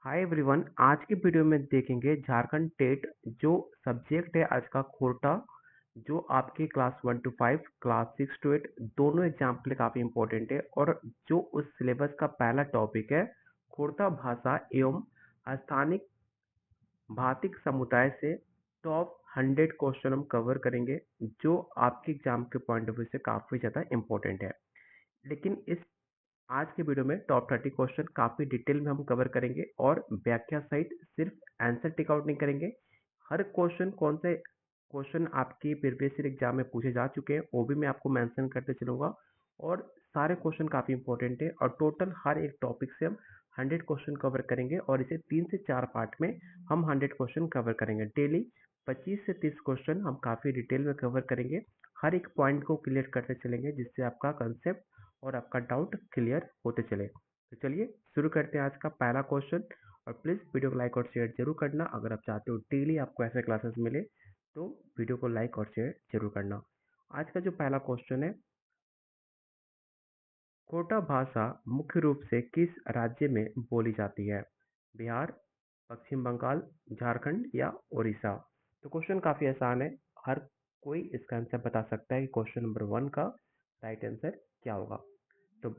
Hi everyone. आज की video में देखेंगे झारखंड टेट जो सब्जेक्ट है आज का खोटा, जो आपके क्लास 1 to 5 क्लास 6 to 8 दोनों एग्जाम के लिए काफ़ी इंपॉर्टेंट है। और जो उस सिलेबस का पहला टॉपिक है खोटा भाषा एवं स्थानिक भाषिक समुदाय से टॉप 100 क्वेश्चन हम कवर करेंगे, जो आपके एग्जाम के पॉइंट ऑफ व्यू से काफ़ी ज़्यादा इंपॉर्टेंट है। लेकिन इस आज के वीडियो में टॉप 30 क्वेश्चन काफ़ी डिटेल में हम कवर करेंगे और व्याख्या सहित सिर्फ आंसर टिक आउट नहीं करेंगे। हर क्वेश्चन कौन से क्वेश्चन आपके प्रीवियस ईयर एग्जाम में पूछे जा चुके हैं वो भी मैं आपको मेंशन करते चलूँगा। और सारे क्वेश्चन काफ़ी इंपॉर्टेंट है और टोटल हर एक टॉपिक से हम 100 क्वेश्चन कवर करेंगे और इसे 3 से 4 पार्ट में हम 100 क्वेश्चन कवर करेंगे। डेली 25 से 30 क्वेश्चन हम काफ़ी डिटेल में कवर करेंगे। हर एक पॉइंट को क्लियर करते चलेंगे जिससे आपका कंसेप्ट और आपका डाउट क्लियर होते चले। तो चलिए शुरू करते हैं आज का पहला क्वेश्चन। और प्लीज़ वीडियो को लाइक और शेयर जरूर करना। अगर आप चाहते हो डेली आपको ऐसे क्लासेस मिले तो वीडियो को लाइक और शेयर जरूर करना। आज का जो पहला क्वेश्चन है, कोटा भाषा मुख्य रूप से किस राज्य में बोली जाती है? बिहार, पश्चिम बंगाल, झारखंड या उड़ीसा? तो क्वेश्चन काफ़ी आसान है, हर कोई इसका आंसर बता सकता है कि क्वेश्चन नंबर 1 का राइट आंसर क्या होगा। तो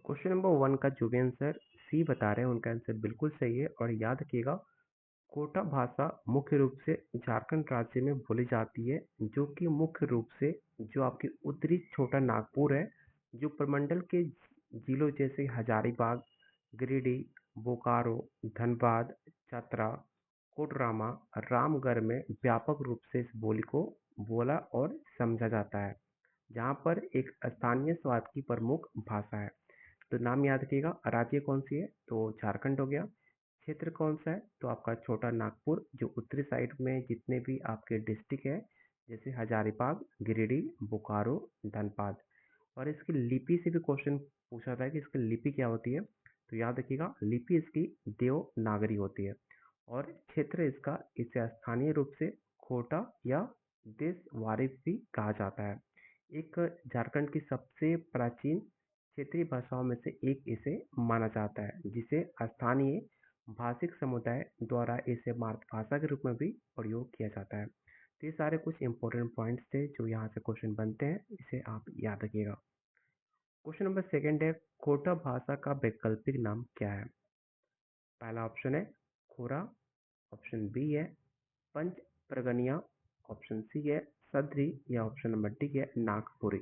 क्वेश्चन नंबर 1 का जो भी आंसर सी बता रहे हैं उनका आंसर बिल्कुल सही है। और याद रखिएगा, कोटा भाषा मुख्य रूप से झारखंड राज्य में बोली जाती है, जो कि मुख्य रूप से जो आपकी उत्तरी छोटा नागपुर है, जो प्रमंडल के जिलों जैसे हजारीबाग, गिरिडीह, बोकारो, धनबाद, चतरा, कोडरमा, रामगढ़ में व्यापक रूप से इस बोली को बोला और समझा जाता है, जहाँ पर एक स्थानीय स्वाद की प्रमुख भाषा है। तो नाम याद रखिएगा, राज्य कौन सी है तो झारखंड हो गया। क्षेत्र कौन सा है तो आपका छोटा नागपुर, जो उत्तरी साइड में जितने भी आपके डिस्ट्रिक्ट है जैसे हजारीबाग, गिरिडीह, बोकारो, धनबाद। और इसकी लिपि से भी क्वेश्चन पूछा था कि इसकी लिपि क्या होती है, तो याद रखिएगा लिपि इसकी देवनागरी होती है। और क्षेत्र इसका इसे स्थानीय रूप से खोटा या देशवारी भी कहा जाता है। एक झारखंड की सबसे प्राचीन क्षेत्रीय भाषाओं में से एक इसे माना जाता है, जिसे स्थानीय भाषिक समुदाय द्वारा इसे मातृभाषा के रूप में भी प्रयोग किया जाता है। तो ये सारे कुछ इंपॉर्टेंट पॉइंट्स थे जो यहाँ से क्वेश्चन बनते हैं, इसे आप याद रखिएगा। क्वेश्चन नंबर सेकंड है, खोटा भाषा का वैकल्पिक नाम क्या है? पहला ऑप्शन है खोरा, ऑप्शन बी है पंच प्रगनिया, ऑप्शन सी है सद्री या ऑप्शन नंबर डी है नागपुरी।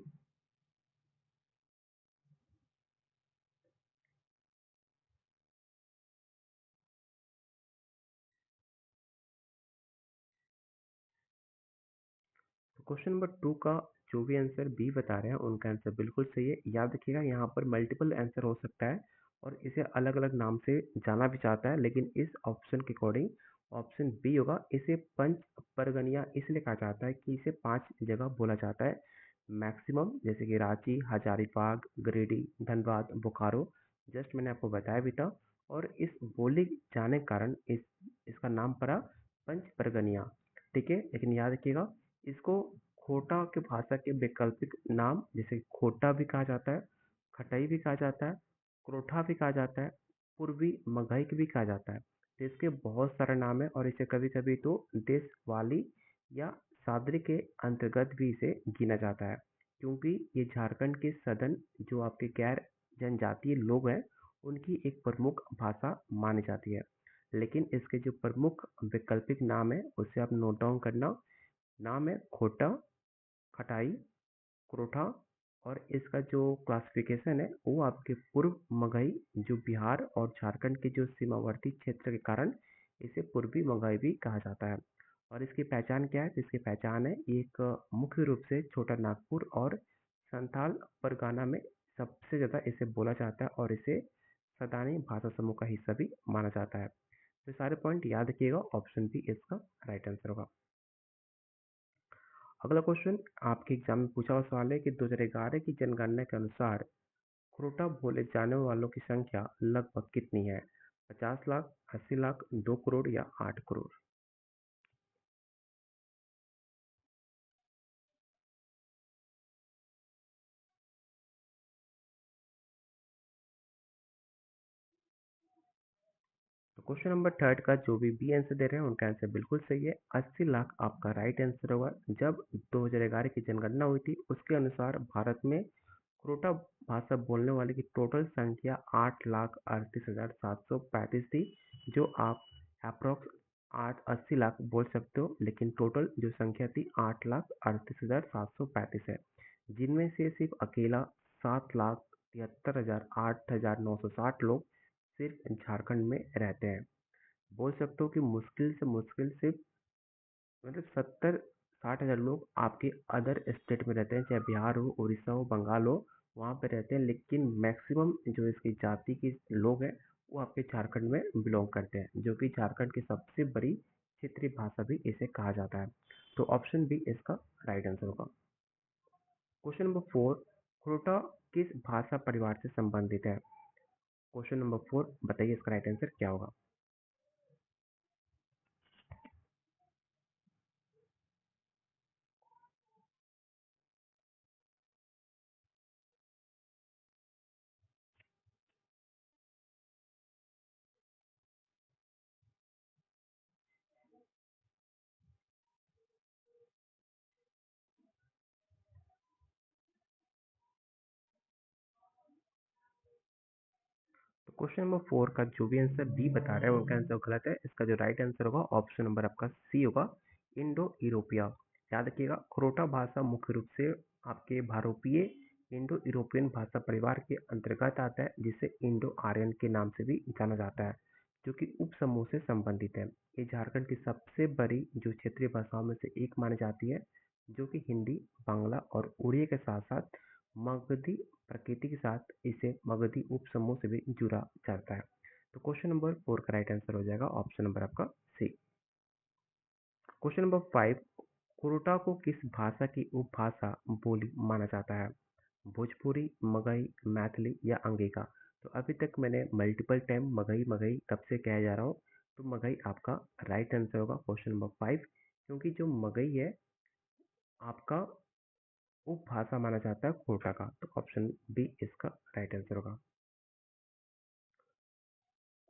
तो क्वेश्चन नंबर 2 का जो भी आंसर बी बता रहे हैं उनका आंसर बिल्कुल सही है। याद रखिएगा यहाँ पर मल्टीपल आंसर हो सकता है और इसे अलग अलग नाम से जाना भी चाहता है, लेकिन इस ऑप्शन के अकॉर्डिंग ऑप्शन बी होगा। इसे पंच परगनिया इसलिए कहा जाता है कि इसे 5 जगह बोला जाता है मैक्सिमम, जैसे कि रांची, हजारीबाग, गिरिडीह, धनबाद, बोकारो। जस्ट मैंने आपको बताया भी था। और इस बोली जाने के कारण इसका नाम पड़ा पंच परगनिया। ठीक है, लेकिन याद रखिएगा इसको खोटा के भाषा के वैकल्पिक नाम जैसे खोटा भी कहा जाता है, खटाई भी कहा जाता है, क्रोठा भी कहा जाता है, पूर्वी मगही भी कहा जाता है। तो इसके बहुत सारे नाम है और इसे कभी कभी तो देशवाली या सादरी के अंतर्गत भी इसे गिना जाता है, क्योंकि ये झारखंड के सदन जो आपके गैर जनजातीय लोग हैं उनकी एक प्रमुख भाषा मानी जाती है। लेकिन इसके जो प्रमुख वैकल्पिक नाम है उसे आप नोट डाउन करना। नाम है खोटा, खटाई, क्रोठा। और इसका जो क्लासिफिकेशन है वो आपके पूर्व मगही, जो बिहार और झारखंड के जो सीमावर्ती क्षेत्र के कारण इसे पूर्वी मगही भी कहा जाता है। और इसकी पहचान क्या है? इसकी पहचान है एक मुख्य रूप से छोटा नागपुर और संथाल परगना में सबसे ज़्यादा इसे बोला जाता है और इसे सदानी भाषा समूह का हिस्सा भी माना जाता है। तो सारे पॉइंट याद रखिएगा, ऑप्शन बी इसका राइट आंसर होगा। अगला क्वेश्चन आपके एग्जाम में पूछा हुआ सवाल है कि 2011 की जनगणना के अनुसार क्रोटा बोले जाने वालों की संख्या लगभग कितनी है? 50 लाख, 80 लाख, 2 करोड़ या 8 करोड़? क्वेश्चन नंबर थर्ड का जो भी बी आंसर दे रहे हैं उनका आंसर बिल्कुल सही है। 80 लाख आपका राइट आंसर होगा। जब 2011 की जनगणना हुई थी उसके अनुसार भारत में क्रोटा भाषा बोलने वाले की टोटल संख्या 8,38,735 थी, जो आप अप्रोक्स 80 लाख बोल सकते हो, लेकिन टोटल जो संख्या थी 8,38,735 है, जिनमें से सिर्फ अकेला 7,73,08,960 लोग सिर्फ झारखंड में रहते हैं। बोल सकते हो कि मुश्किल से मुश्किल सिर्फ मतलब 70-60 हज़ार लोग आपके अदर स्टेट में रहते हैं, चाहे बिहार हो, उड़ीसा हो, बंगाल हो, वहाँ पे रहते हैं, लेकिन मैक्सिमम जो इसकी जाति के लोग हैं वो आपके झारखंड में बिलोंग करते हैं, जो कि झारखंड की सबसे बड़ी क्षेत्रीय भाषा भी इसे कहा जाता है। तो ऑप्शन बी इसका राइट आंसर होगा। क्वेश्चन नंबर 4, खोटा किस भाषा परिवार से संबंधित है? क्वेश्चन नंबर 4, बताइए इसका राइट आंसर क्या होगा। तो क्वेश्चन नंबर 4 का जो भी आंसर बी बता रहा है उनका आंसर गलत है। इसका जो राइट आंसर होगा ऑप्शन नंबर आपका सी होगा, इंडो यूरोपिया। याद रखिएगा, क्रोटा भाषा मुख्य रूप से आपके भारोपीय इंडो यूरोपियन भाषा परिवार के अंतर्गत आता है, जिसे इंडो आर्यन के नाम से भी जाना जाता है, जो कि उप समूह से संबंधित है। ये झारखंड की सबसे बड़ी जो क्षेत्रीय भाषाओं में से एक मानी जाती है, जो कि हिंदी, बांग्ला और उड़िया के साथ साथ मगधी प्रकृति के साथ इसे मगधी उप समूह से भी जुड़ा जाता है। तो क्वेश्चन नंबर 4 का राइट आंसर हो जाएगा ऑप्शन नंबर आपका सी। क्वेश्चन नंबर 5, कुरुटा को किस भाषा की उपभाषा बोली माना जाता है? भोजपुरी, मगही, मैथिली या अंगिका? तो अभी तक मैंने मल्टीपल टाइम मगही मगही कब से कहा जा रहा हूँ, तो मगही आपका राइट आंसर होगा क्वेश्चन नंबर 5, क्योंकि जो मगही है आपका उपभाषा माना जाता है कोटा का। तो ऑप्शन बी इसका राइट आंसर होगा।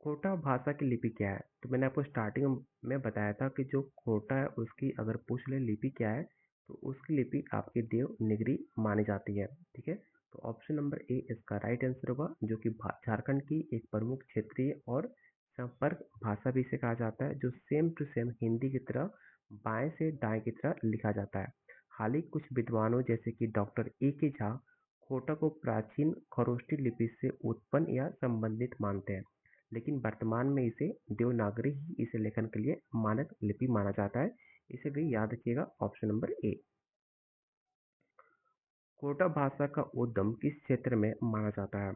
कोटा भाषा की लिपि क्या है? तो मैंने आपको स्टार्टिंग में बताया था कि जो कोटा है उसकी अगर पूछ ले लिपि क्या है, तो उसकी लिपि आपकी देवनागरी मानी जाती है। ठीक है, तो ऑप्शन नंबर ए इसका राइट आंसर होगा, जो कि झारखंड की एक प्रमुख क्षेत्रीय और संपर्क भाषा भी इसे कहा जाता है, जो सेम टू सेम हिंदी की तरह बाएं से दाएं की तरह लिखा जाता है। हाल ही कुछ विद्वानों जैसे कि डॉक्टर ए के झा कोटा को प्राचीन खरोष्टी लिपि से उत्पन्न या संबंधित मानते हैं, लेकिन वर्तमान में इसे देवनागरी ही इसे लेखन के लिए मानक लिपि माना जाता है। इसे भी याद रखिएगा, ऑप्शन नंबर ए। कोटा भाषा का उद्गम किस क्षेत्र में माना जाता है?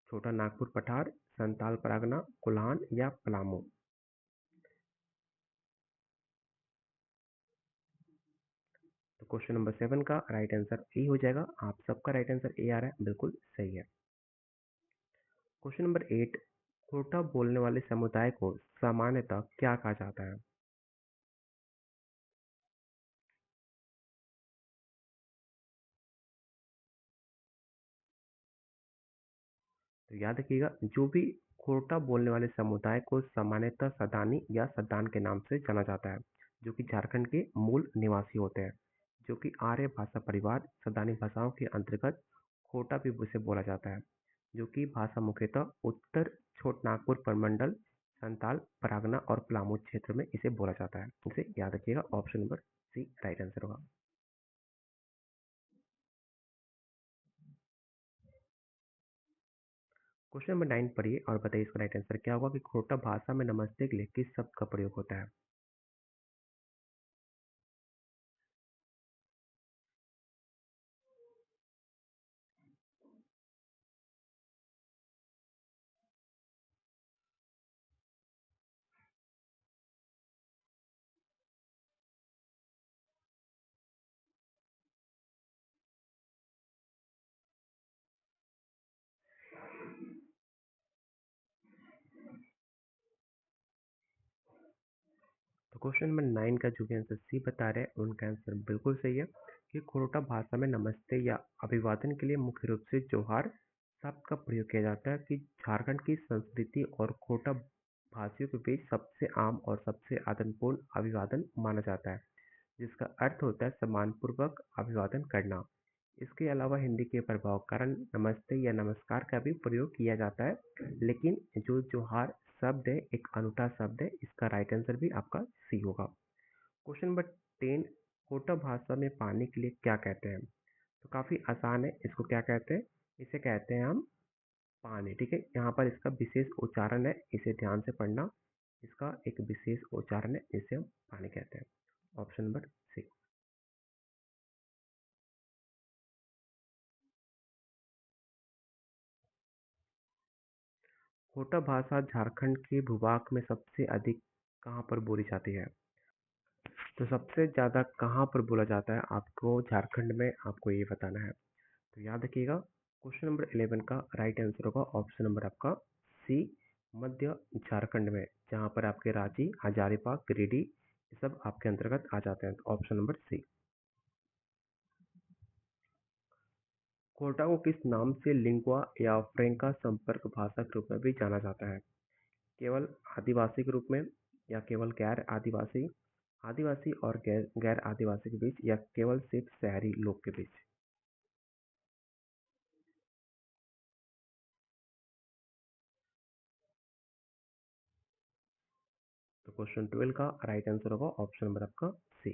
छोटा नागपुर पठार, संताल परगना, कोल्हान या पलामू? तो क्वेश्चन नंबर 7 का राइट आंसर ए हो जाएगा। आप सबका राइट आंसर ए आ रहा है, बिल्कुल सही है। क्वेश्चन नंबर 8, कोटा बोलने वाले समुदाय को सामान्यतः क्या कहा जाता है? तो याद रखिएगा, जो भी खोरटा बोलने वाले समुदाय को सामान्यतः सदानी या सदान के नाम से जाना जाता है, जो कि झारखंड के मूल निवासी होते हैं, जो कि आर्य भाषा परिवार सदानी भाषाओं के अंतर्गत खोटा भी उसे बोला जाता है, जो कि भाषा मुख्यतः उत्तर छोटनागपुर प्रमंडल, संताल परागना और पलामू क्षेत्र में इसे बोला जाता है। इसे याद रखिएगा, option number C right answer होगा। क्वेश्चन नंबर 9 पढ़िए और बताइए इसका राइट आंसर क्या होगा कि खोटा भाषा में नमस्ते के लिए किस शब्द का प्रयोग होता है? तो क्वेश्चन नंबर 9 का जो भी आंसर सी बता रहे हैं उनका आंसर बिल्कुल सही है कि खोटा भाषा में नमस्ते या अभिवादन के लिए मुख्य रूप से जोहार शब्द का प्रयोग किया जाता है, कि झारखंड की संस्कृति और खोटा भाषियों के बीच सबसे आम और सबसे आदरपूर्ण अभिवादन माना जाता है, जिसका अर्थ होता है सम्मानपूर्वक अभिवादन करना। इसके अलावा हिंदी के प्रभाव के कारण नमस्ते या नमस्कार का भी प्रयोग किया जाता है, लेकिन जो जोहार शब्द है एक अनूठा शब्द है, इसका राइट आंसर भी आपका सी होगा। क्वेश्चन नंबर 10, होठा भाषा में पानी के लिए क्या कहते हैं? तो काफ़ी आसान है, इसको क्या कहते हैं? इसे कहते हैं हम पानी। ठीक है, यहाँ पर इसका विशेष उच्चारण है, इसे ध्यान से पढ़ना। इसका एक विशेष उच्चारण है, जिसे हम पानी कहते हैं। Option number 6। होठा भाषा झारखंड के भूभाग में सबसे अधिक कहाँ पर बोली जाती है? तो सबसे ज़्यादा कहाँ पर बोला जाता है आपको झारखंड में, आपको ये बताना है। तो याद रखिएगा, क्वेश्चन नंबर 11 का राइट आंसर होगा ऑप्शन नंबर आपका सी, मध्य झारखंड में, जहाँ पर आपके रांची, हजारीबाग, गिरिडीह ये सब आपके अंतर्गत आ जाते हैं। तो ऑप्शन नंबर सी। कोटा को किस नाम से लिंगुआ या फ्रैंका संपर्क भाषा के रूप में भी जाना जाता है? केवल आदिवासी के रूप में, या केवल गैर आदिवासी, आदिवासी और गैर गैर आदिवासी के बीच, या केवल सिर्फ शहरी लोग के बीच? तो क्वेश्चन 12 का राइट आंसर होगा ऑप्शन नंबर आपका सी।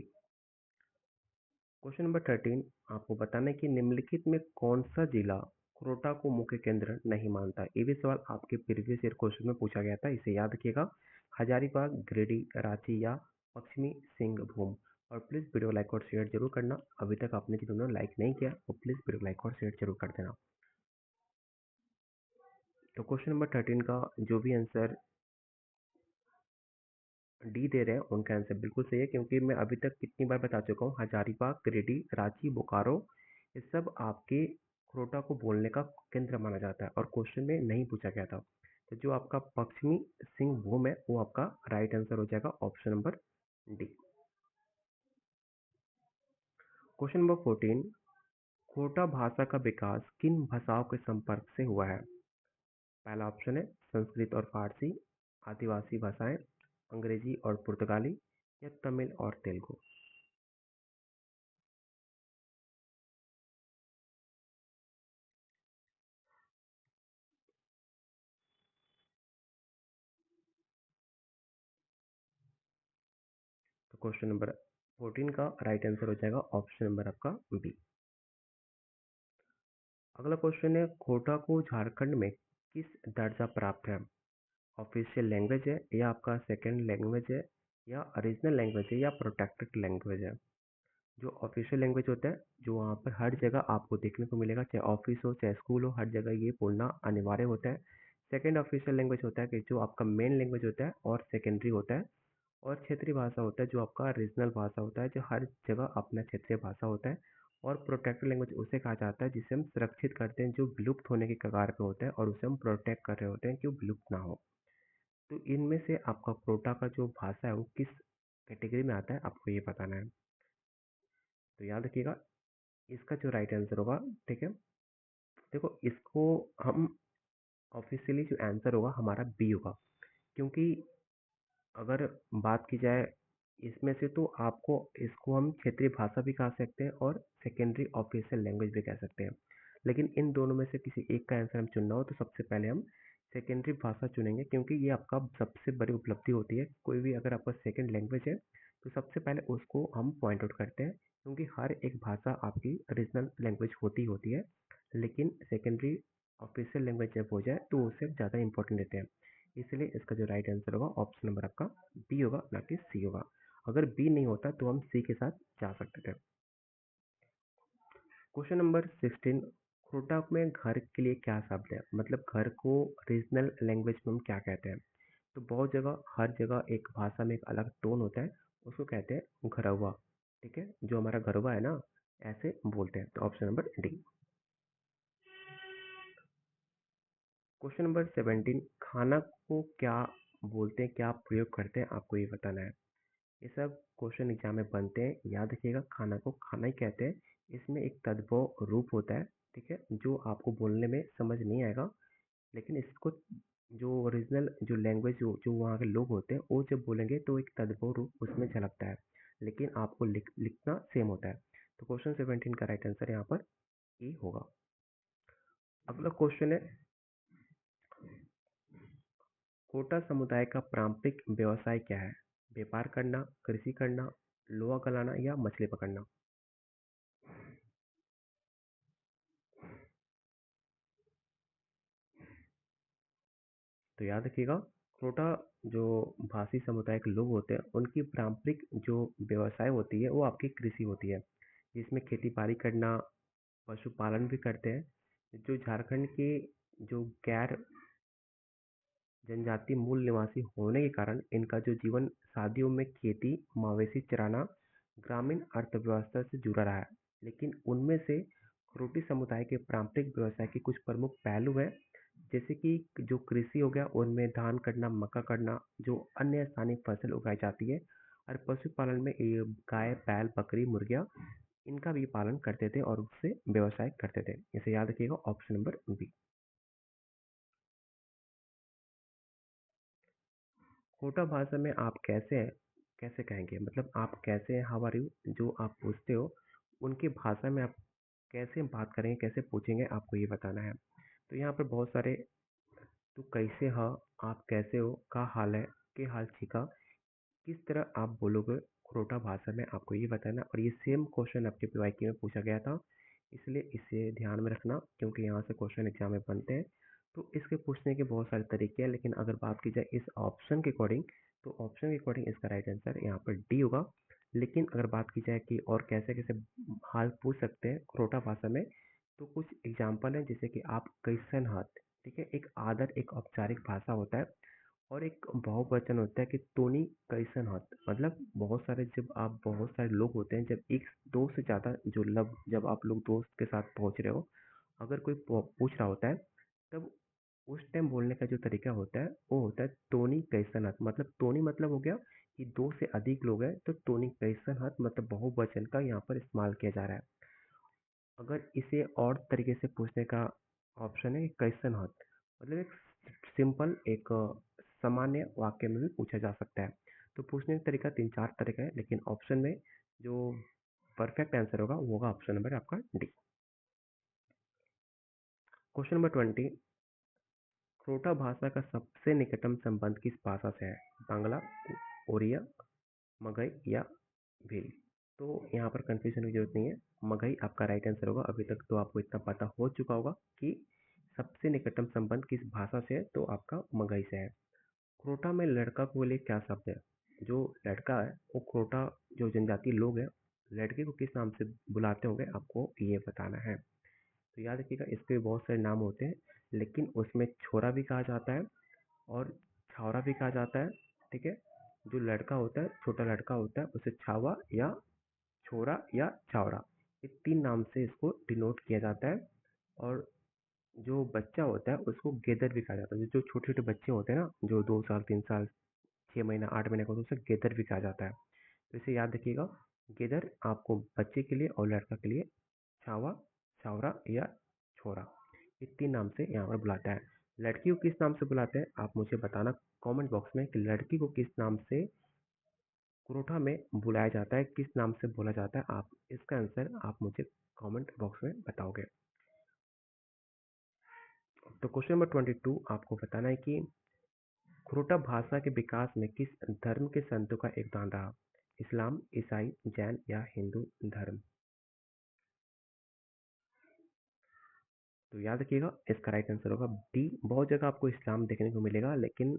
क्वेश्चन नंबर 13, आपको बताना है कि निम्नलिखित में कौन सा जिला कोटा को मुख्य केंद्र नहीं मानता? ये भी सवाल आपके प्रीवियस ईयर क्वेश्चन में पूछा गया था, इसे याद रखिएगा। हजारीबाग, गिरिडीह, रांची या पश्चिमी सिंहभूम। और प्लीज़ वीडियो लाइक और शेयर जरूर करना। अभी तक आपने जिन्होंने लाइक नहीं किया तो प्लीज़ वीडियो लाइक और शेयर जरूर कर देना। तो क्वेश्चन नंबर 13 का जो भी आंसर डी दे रहे हैं उनका आंसर बिल्कुल सही है, क्योंकि मैं अभी तक कितनी बार बता चुका हूँ, हजारीबाग, गिरिडीह, रांची, बोकारो ये सब आपके खरोटा को बोलने का केंद्र माना जाता है और क्वेश्चन में नहीं पूछा गया था। तो जो आपका पश्चिमी सिंहभूम है वो आपका राइट आंसर हो जाएगा option number D. Question number 14, खोटा भाषा का विकास किन भाषाओं के संपर्क से हुआ है? पहला ऑप्शन है संस्कृत और फारसी, आदिवासी भाषाएं, अंग्रेजी और पुर्तगाली, या तमिल और तेलुगु। तो क्वेश्चन नंबर 14 का राइट आंसर हो जाएगा ऑप्शन नंबर आपका बी। अगला क्वेश्चन है, खोटा को झारखंड में किस दर्जा प्राप्त है? ऑफिशियल लैंग्वेज है, या आपका सेकंड लैंग्वेज है, या रीजनल लैंग्वेज है, या प्रोटेक्टेड लैंग्वेज है? जो ऑफिशियल लैंग्वेज होता है, जो वहाँ पर हर जगह आपको देखने को मिलेगा, चाहे ऑफिस हो चाहे स्कूल हो, हर जगह ये बोलना अनिवार्य होता है। सेकंड ऑफिशियल लैंग्वेज होता है कि जो आपका मेन लैंग्वेज होता है और सेकेंडरी होता है। और क्षेत्रीय भाषा होता है जो आपका रीजनल भाषा होता है, जो हर जगह अपना क्षेत्रीय भाषा होता है। और प्रोटेक्टेड लैंग्वेज उसे कहा जाता है जिसे हम सुरक्षित करते हैं, जो विलुप्त होने के कगार पे होता है और उसे हम प्रोटेक्ट कर रहे होते हैं कि वो विलुप्त ना हो। तो इनमें से आपका कोटा का जो भाषा है वो किस कैटेगरी में आता है, आपको ये बताना है। तो याद रखिएगा, इसका जो राइट आंसर होगा, ठीक है, देखो इसको हम ऑफिशियली जो आंसर होगा हमारा बी होगा, क्योंकि अगर बात की जाए इसमें से तो आपको इसको हम क्षेत्रीय भाषा भी कह सकते हैं और सेकेंडरी ऑफिशियल लैंग्वेज भी कह सकते हैं। लेकिन इन दोनों में से किसी एक का आंसर हम चुनना हो तो सबसे पहले हम सेकेंडरी भाषा चुनेंगे, क्योंकि ये आपका सबसे बड़ी उपलब्धि होती है। कोई भी अगर आपका सेकेंड लैंग्वेज है तो सबसे पहले उसको हम पॉइंट आउट करते हैं, क्योंकि हर एक भाषा आपकी रीजनल लैंग्वेज होती है, लेकिन सेकेंडरी ऑफिशियल लैंग्वेज जब हो जाए तो उसे ज़्यादा इंपॉर्टेंट देते हैं। इसलिए इसका जो राइट आंसर होगा ऑप्शन नंबर आपका बी होगा, ना कि सी होगा। अगर बी नहीं होता तो हम सी के साथ जा सकते थे। क्वेश्चन नंबर 16, खोटा में घर के लिए क्या शब्द है? मतलब घर को रीजनल लैंग्वेज में हम क्या कहते हैं? तो बहुत जगह, हर जगह एक भाषा में एक अलग टोन होता है, उसको कहते हैं घरवा। ठीक है, जो हमारा घरवा है ना, ऐसे बोलते हैं। तो option number D. Question number 17, खाना को क्या बोलते हैं, क्या प्रयोग करते हैं, आपको ये बताना है। ये सब क्वेश्चन एग्जाम में बनते हैं, याद रखिएगा, खाना को खाना ही कहते हैं। इसमें एक तद्भव रूप होता है, ठीक है, जो आपको बोलने में समझ नहीं आएगा, लेकिन इसको जो ओरिजिनल जो लैंग्वेज जो वहाँ के लोग होते हैं वो जब बोलेंगे तो एक तद्भव रूप उसमें झलकता है, लेकिन आपको लिखना सेम होता है। तो क्वेश्चन 17 का राइट आंसर यहाँ पर ए होगा। अगला क्वेश्चन है, कोटा समुदाय का पारंपरिक व्यवसाय क्या है? व्यापार करना, कृषि करना, लोहा गलाना या मछली पकड़ना? तो याद रखिएगा, कोटा जो भाषी समुदाय के लोग होते हैं उनकी पारंपरिक जो व्यवसाय होती है वो आपकी कृषि होती है, जिसमें खेती बाड़ी करना, पशुपालन भी करते हैं। जो झारखंड के जो गैर जनजातीय मूल निवासी होने के कारण इनका जो जीवन शादियों में खेती, मवेशी चराना, ग्रामीण अर्थव्यवस्था से जुड़ा रहा है। लेकिन उनमें से रोटी समुदाय के पारंपरिक व्यवसाय के कुछ प्रमुख पहलू हैं, जैसे कि जो कृषि हो गया उनमें धान करना, मक्का करना, जो अन्य स्थानीय फसल उगाई जाती है, और पशुपालन में ये गाय, बैल, बकरी, मुर्गियाँ इनका भी पालन करते थे और उससे व्यवसाय करते थे। इसे याद रखिएगा, ऑप्शन नंबर बी। कोटा भाषा में आप कैसे हैं, कैसे कहेंगे, मतलब आप कैसे हैं, हाउ आर यू, जो आप पूछते हो उनकी भाषा में आप कैसे बात करेंगे, कैसे पूछेंगे, आपको ये बताना है। तो यहाँ पर बहुत सारे, तू कैसे हो, आप कैसे हो, का हाल है, के हाल छिका, किस तरह आप बोलोगे कोटा भाषा में, आपको ये बताना। और ये सेम क्वेश्चन आपके पीवाईक्यू में पूछा गया था, इसलिए इसे ध्यान में रखना, क्योंकि यहाँ से क्वेश्चन एग्जाम में बनते हैं। तो इसके पूछने के बहुत सारे तरीके हैं, लेकिन अगर बात की जाए इस ऑप्शन के अकॉर्डिंग, तो ऑप्शन के अकॉर्डिंग इसका राइट आंसर यहाँ पर डी होगा। लेकिन अगर बात की जाए कि और कैसे कैसे हाल पूछ सकते हैं कोटा भाषा में, तो कुछ एग्जाम्पल है, जैसे कि आप कैसन हाथ, ठीक है, एक आदर, एक औपचारिक भाषा होता है। और एक बहुवचन होता है कि तोनी कैसन हत, मतलब बहुत सारे, जब आप बहुत सारे लोग होते हैं, जब एक दो से ज़्यादा जो लब जब आप लोग दोस्त के साथ पहुंच रहे हो, अगर कोई पूछ रहा होता है, तब उस टाइम बोलने का जो तरीका होता है वो होता है तोनी कैसन हत। मतलब तोनी मतलब हो गया कि दो से अधिक लोग हैं, तो तोनी कैसन हत मतलब बहुवचन का यहाँ पर इस्तेमाल किया जा रहा है। अगर इसे और तरीके से पूछने का ऑप्शन है कैसन हत, मतलब एक सिंपल, एक सामान्य वाक्य में भी पूछा जा सकता है। तो पूछने का तरीका तीन चार तरह का है, लेकिन ऑप्शन में जो परफेक्ट आंसर होगा वो होगा ऑप्शन नंबर आपका डी। क्वेश्चन नंबर 20, क्रोटा भाषा का सबसे निकटतम संबंध किस भाषा से है? बांग्ला, ओरिया, मगही या भील? तो यहाँ पर कंफ्यूजन की जरूरत नहीं है, मगही आपका राइट आंसर होगा। अभी तक तो आपको इतना पता हो चुका होगा कि सबसे निकटतम संबंध किस भाषा से है, तो आपका मगही से है। क्रोटा में लड़का को लिए क्या शब्द है? जो लड़का है वो क्रोटा जो जनजाति लोग हैं, लड़के को किस नाम से बुलाते होंगे, आपको ये बताना है। तो याद रखिएगा, इसके बहुत सारे नाम होते हैं, लेकिन उसमें छोरा भी कहा जाता है और छावरा भी कहा जाता है, ठीक है। जो लड़का होता है, छोटा लड़का होता है, उसे छावा या छोरा या छावरा, ये तीन नाम से इसको डिनोट किया जाता है। और जो बच्चा होता है उसको गेदर भी कहा जाता है। जो छोटे छोटे बच्चे होते हैं ना, जो 2 साल, 3 साल, 6 महीना, 8 महीने का, तो उसे गेदर भी कहा जाता है। तो इसे याद रखिएगा, गेदर आपको बच्चे के लिए और लड़का के लिए छावा, छावरा या छोरा, ये तीन नाम से यहाँ पर बुलाता है। लड़की को किस नाम से बुलाते हैं, आप मुझे बताना कमेंट बॉक्स में कि लड़की को किस नाम से कुरोठा में बुलाया जाता है, किस नाम से बोला जाता है। आप इसका आंसर आप मुझे कमेंट बॉक्स में बताओगे। तो क्वेश्चन नंबर 22 आपको बताना है कि कुरोटा भाषा के विकास में किस धर्म के संतों का योगदान रहा? इस्लाम, ईसाई, जैन या हिंदू धर्म? तो याद रखिएगा, इसका राइट आंसर होगा डी। बहुत जगह आपको इस्लाम देखने को मिलेगा, लेकिन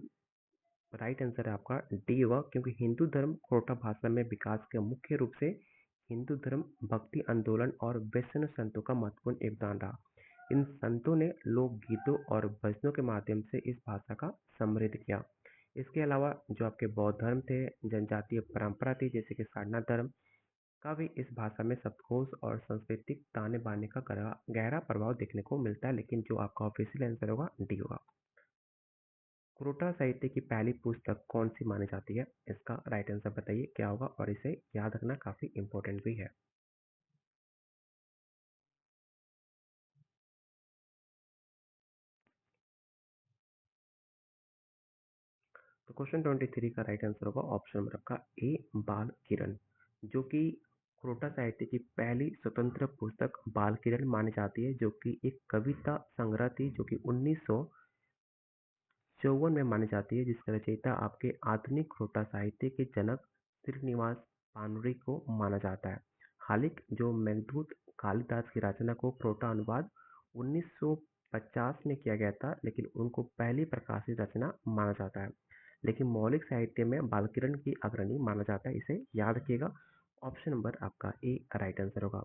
राइट आंसर है आपका डी होगा, क्योंकि हिंदू धर्म कोटा भाषा में विकास के मुख्य रूप से हिंदू धर्म, भक्ति आंदोलन और वैष्णव संतों का महत्वपूर्ण योगदान रहा। इन संतों ने लोकगीतों और भजनों के माध्यम से इस भाषा का समृद्ध किया। इसके अलावा जो आपके बौद्ध धर्म थे, जनजातीय परंपरा थी जैसे कि सारनाथ धर्म का भी इस भाषा में शब्दकोश और सांस्कृतिक ताने बाने का गहरा प्रभाव देखने को मिलता है। लेकिन जो आपका ऑफिशियल आंसर होगा डी होगा। क्रोटा साहित्य की पहली पुस्तक कौन सी मानी जाती है? इसका राइट आंसर बताइए क्या होगा, और इसे याद रखना काफी इंपॉर्टेंट भी है। तो क्वेश्चन 23 का राइट आंसर होगा ऑप्शन नंबर आपका ए, बाल किरण, जो कि क्रोटा साहित्य की पहली स्वतंत्र पुस्तक बाल किरण मानी जाती है, जो कि एक कविता संग्रह थी, जो कि 1954 में मानी जाती है, जिसका रचयिता आपके आधुनिक क्रोटा साहित्य के जनक श्रीनिवास पानूरी को माना जाता है। हालांकि जो मेघदूत कालिदास की रचना को क्रोटा अनुवाद 1950 में किया गया था, लेकिन उनको पहली प्रकाशित रचना माना जाता है। लेकिन मौलिक साहित्य में बालकिरण की अग्रणी माना जाता है, इसे याद रखिएगा। ऑप्शन नंबर आपका ए राइट आंसर होगा।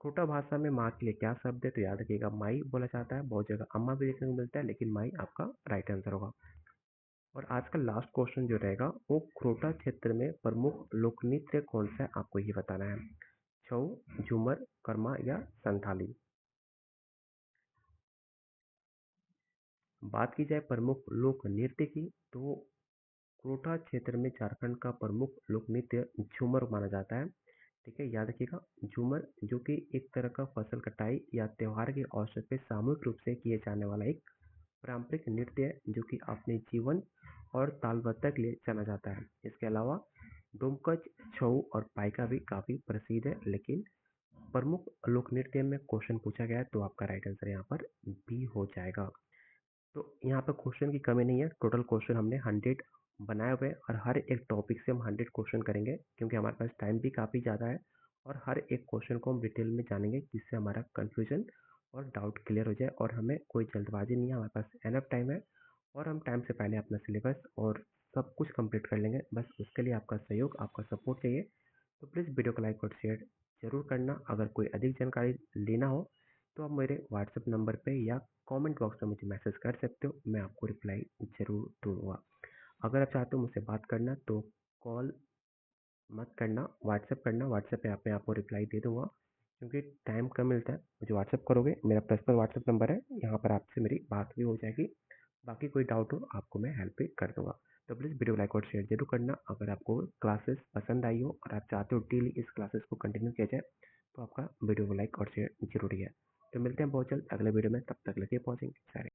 खोटा भाषा में माँ के लिए क्या शब्द है, तो याद रखिएगा माई बोला जाता है। बहुत जगह अम्मा भी देखने को मिलता है, लेकिन माई आपका राइट आंसर होगा। और आज का लास्ट क्वेश्चन जो रहेगा वो क्रोटा क्षेत्र में प्रमुख लोक नृत्य कौन सा है, आपको ये बताना है। छऊ, झूमर, कर्मा या संथाली। बात की जाए प्रमुख लोक नृत्य की, तो क्रोटा क्षेत्र में झारखंड का प्रमुख लोक नृत्य झूमर माना जाता है। ठीक है, याद रखिएगा। झूमर जो कि एक तरह का फसल कटाई या त्योहार के अवसर पर सामूहिक रूप से किए जाने वाला एक पारंपरिक नृत्य है, जो कि अपने जीवन और तालबद्ध के लिए जाना जाता है। इसके अलावा डोमकच, छऊ और पाइका भी काफी प्रसिद्ध है। लेकिन प्रमुख लोक नृत्य में क्वेश्चन पूछा गया है, तो आपका राइट आंसर यहाँ पर बी हो जाएगा। तो यहाँ पर क्वेश्चन की कमी नहीं है, टोटल क्वेश्चन हमने 100 बनाए हुए हैं और हर एक टॉपिक से हम 100 क्वेश्चन करेंगे, क्योंकि हमारे पास टाइम भी काफ़ी ज़्यादा है। और हर एक क्वेश्चन को हम डिटेल में जानेंगे, जिससे हमारा कन्फ्यूजन और डाउट क्लियर हो जाए। और हमें कोई जल्दबाजी नहीं है, हमारे पास एनफ टाइम है और हम टाइम से पहले अपना सिलेबस और सब कुछ कंप्लीट कर लेंगे। बस उसके लिए आपका सहयोग, आपका सपोर्ट चाहिए। तो प्लीज़ वीडियो को लाइक और शेयर जरूर करना। अगर कोई अधिक जानकारी लेना हो तो आप मेरे व्हाट्सएप नंबर पे या कमेंट बॉक्स में मुझे मैसेज कर सकते हो, मैं आपको रिप्लाई ज़रूर दूंगा। अगर आप चाहते हो मुझसे बात करना तो कॉल मत करना, व्हाट्सएप करना। व्हाट्सएप पे मैं आपको रिप्लाई दे दूंगा, क्योंकि टाइम कम मिलता है। मुझे व्हाट्सएप करोगे, मेरा पर्सनल व्हाट्सएप नंबर है, यहाँ पर आपसे मेरी बात भी हो जाएगी। बाकी कोई डाउट हो आपको मैं हेल्प भी कर दूंगा। तो प्लीज़ वीडियो लाइक और शेयर जरूर करना। अगर आपको क्लासेस पसंद आई हो और आप चाहते हो डेली इस क्लासेस को कंटिन्यू किया जाए, तो आपका वीडियो को लाइक और शेयर जरूरी है। तो मिलते हैं बहुत जल्द अगले वीडियो में, तब तक लगे पहुँचेंगे सारे।